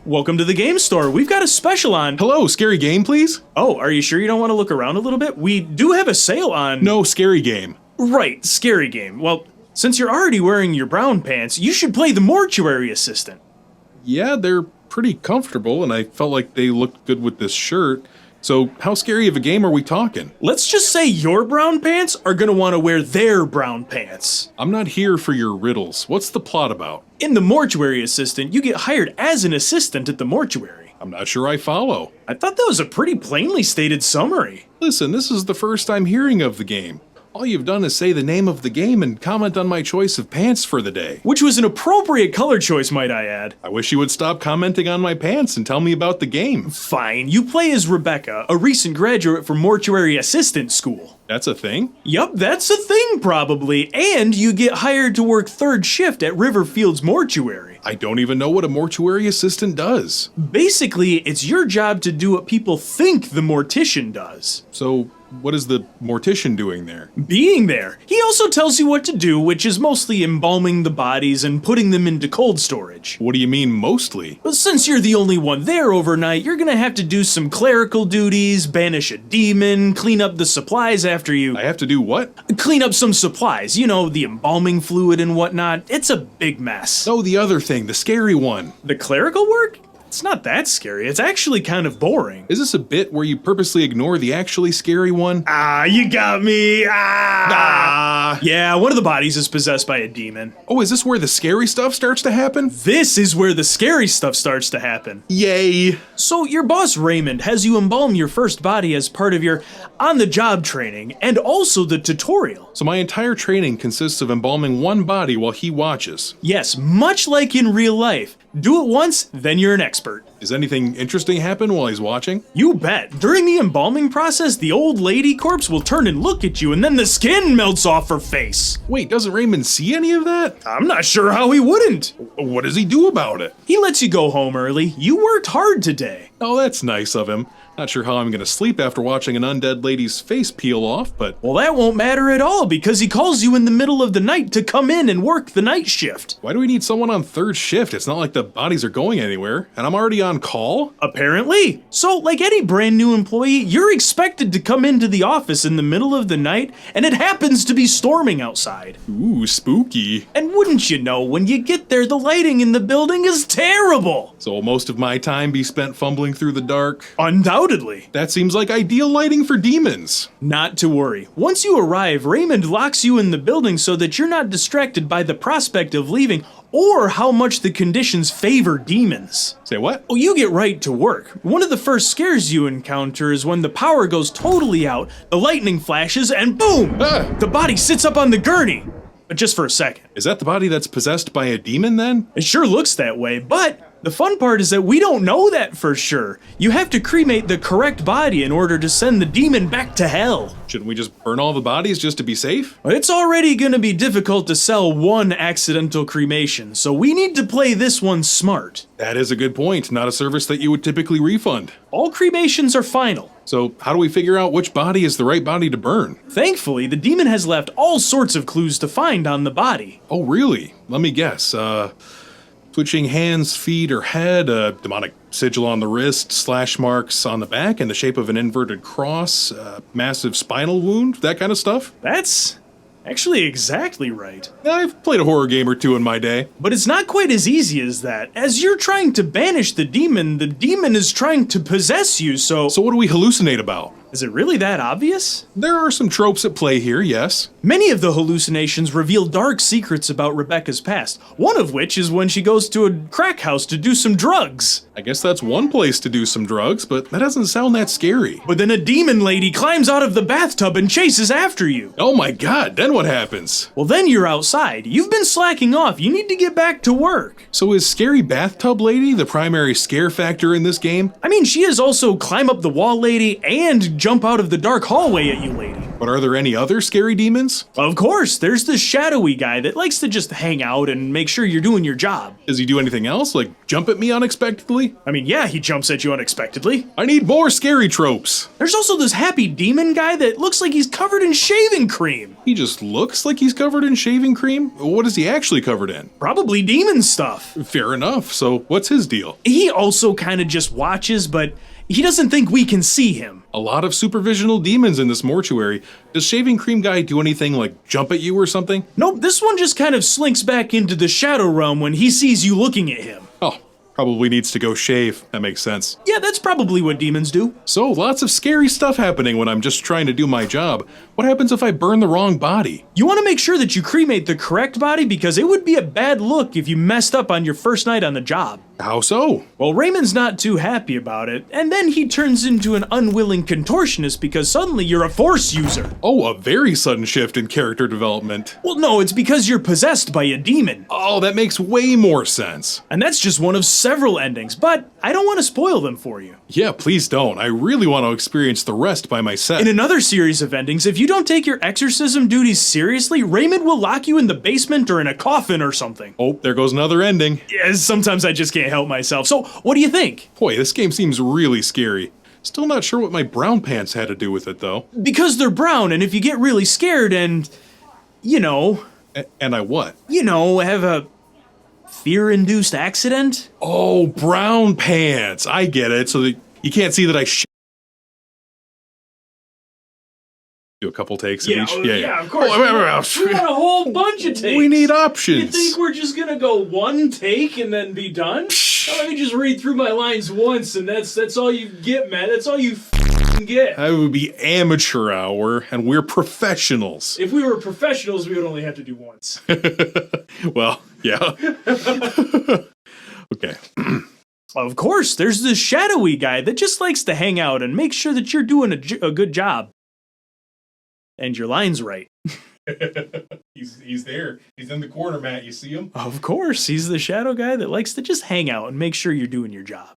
Welcome to the game store. We've got a special on. Hello, scary game, please? Oh, are you sure you don't want to look around a little bit? We do have a sale on. No, scary game. Right, scary game. Well, since you're already wearing your brown pants, you should play the Mortuary assistant. Yeah, they're pretty comfortable, and I felt like they looked good with this shirt. So, how scary of a game are we talking? Let's just say your brown pants are gonna want to wear their brown pants. I'm not here for your riddles. What's the plot about? In the Mortuary assistant, you get hired as an assistant at the mortuary. I'm not sure I follow. I thought that was a pretty plainly stated summary. Listen, this is the first I'm hearing of the game. All you've done is say the name of the game and comment on my choice of pants for the day. Which was an appropriate color choice, might I add. I wish you would stop commenting on my pants and tell me about the game. Fine, you play as Rebecca, a recent graduate from Mortuary Assistant School. That's a thing? Yup, that's a thing probably, and you get hired to work third shift at Riverfield's Mortuary. I don't even know what a mortuary assistant does. Basically, it's your job to do what people think the mortician does. So, what is the mortician doing there? Being there. He also tells you what to do, which is mostly embalming the bodies and putting them into cold storage. What do you mean, mostly? But since you're the only one there overnight, you're gonna have to do some clerical duties, banish a demon, clean up the supplies after you... I have to do what? Clean up some supplies, you know, the embalming fluid and whatnot. It's a big mess. Oh, the other thing, the scary one. The clerical work? It's not that scary. It's actually kind of boring. Is this a bit where you purposely ignore the actually scary one? Ah, you got me. Yeah, one of the bodies is possessed by a demon. Oh, is this where the scary stuff starts to happen? This is where the scary stuff starts to happen. Yay! So your boss Raymond has you embalm your first body as part of your on-the-job training and also the tutorial. So my entire training consists of embalming one body while he watches. Yes, much like in real life. Do it once, then you're an expert. Does anything interesting happen while he's watching? You bet. During the embalming process, the old lady corpse will turn and look at you, and then the skin melts off her face. Wait, doesn't Raymond see any of that? I'm not sure how he wouldn't. What does he do about it? He lets you go home early. You worked hard today. Oh, that's nice of him. Not sure how I'm gonna sleep after watching an undead lady's face peel off, but... Well, that won't matter at all, because he calls you in the middle of the night to come in and work the night shift. Why do we need someone on third shift? It's not like the bodies are going anywhere, and I'm already on call? Apparently. So, like any brand new employee, you're expected to come into the office in the middle of the night, and it happens to be storming outside. Ooh, spooky. And wouldn't you know, when you get there, the lighting in the building is terrible. So will most of my time be spent fumbling through the dark? Undoubtedly. That seems like ideal lighting for demons. Not to worry. Once you arrive, Raymond locks you in the building so that you're not distracted by the prospect of leaving or how much the conditions favor demons. Say what? Oh, you get right to work. One of the first scares you encounter is when the power goes totally out, the lightning flashes, and boom! The body sits up on the gurney. But just for a second. Is that the body that's possessed by a demon then? It sure looks that way, but the fun part is that we don't know that for sure. You have to cremate the correct body in order to send the demon back to hell. Shouldn't we just burn all the bodies just to be safe? It's already gonna be difficult to sell one accidental cremation, so we need to play this one smart. That is a good point. Not a service that you would typically refund. All cremations are final. So how do we figure out which body is the right body to burn? Thankfully, the demon has left all sorts of clues to find on the body. Oh, really? Let me guess. Twitching hands, feet, or head, a demonic sigil on the wrist, slash marks on the back in the shape of an inverted cross, massive spinal wound, that kind of stuff? That's actually exactly right. I've played a horror game or two in my day. But it's not quite as easy as that. As you're trying to banish the demon is trying to possess you, so... So what do we hallucinate about? Is it really that obvious? There are some tropes at play here, yes. Many of the hallucinations reveal dark secrets about Rebecca's past, one of which is when she goes to a crack house to do some drugs. I guess that's one place to do some drugs, but that doesn't sound that scary. But then a demon lady climbs out of the bathtub and chases after you. Oh my god, then what happens? Well, then you're outside. You've been slacking off. You need to get back to work. So is Scary Bathtub Lady the primary scare factor in this game? I mean, she is also climb up the wall lady and jump out of the dark hallway at you lady. But are there any other scary demons? Of course, there's the shadowy guy that likes to just hang out and make sure you're doing your job. Does he do anything else, like jump at me unexpectedly? I mean, yeah, he jumps at you unexpectedly. I need more scary tropes. There's also this happy demon guy that looks like he's covered in shaving cream. He just looks like he's covered in shaving cream? What is he actually covered in? Probably demon stuff. Fair enough, so what's his deal? He also kind of just watches, but he doesn't think we can see him. A lot of supervisional demons in this mortuary. Does shaving cream guy do anything like jump at you or something? Nope, this one just kind of slinks back into the shadow realm when he sees you looking at him. Oh, probably needs to go shave. That makes sense. Yeah, that's probably what demons do. So, lots of scary stuff happening when I'm just trying to do my job. What happens if I burn the wrong body? You want to make sure that you cremate the correct body because it would be a bad look if you messed up on your first night on the job. How so? Well, Raymond's not too happy about it, and then he turns into an unwilling contortionist because suddenly you're a force user. Oh, a very sudden shift in character development. Well, no, it's because you're possessed by a demon. Oh, that makes way more sense. And that's just one of several endings, but I don't want to spoil them for you. Yeah, please don't. I really want to experience the rest by myself. In another series of endings, if you don't take your exorcism duties seriously, Raymond will lock you in the basement or in a coffin or something. Oh, there goes another ending. Yeah, sometimes I just can't help myself. So, what do you think? Boy, this game seems really scary. Still not sure what my brown pants had to do with it, though. Because they're brown, and if you get really scared and, And I what? have a fear-induced accident? Oh, brown pants. I get it. So that you can't see that I do a couple takes of each. Yeah, of course. Oh, We want a whole bunch of takes. we need You options. think we're just gonna go one take and then be done? Let me just read through my lines once, and that's all you get, man. That's all you get. That would be amateur hour, and we're professionals. If we were professionals, we would only have to do once. Well, yeah. Okay. Of course, there's this shadowy guy that just likes to hang out and make sure that you're doing a good job. And your line's right. He's there. He's in the corner, Matt. You see him? Of course, he's the shadow guy that likes to just hang out and make sure you're doing your job.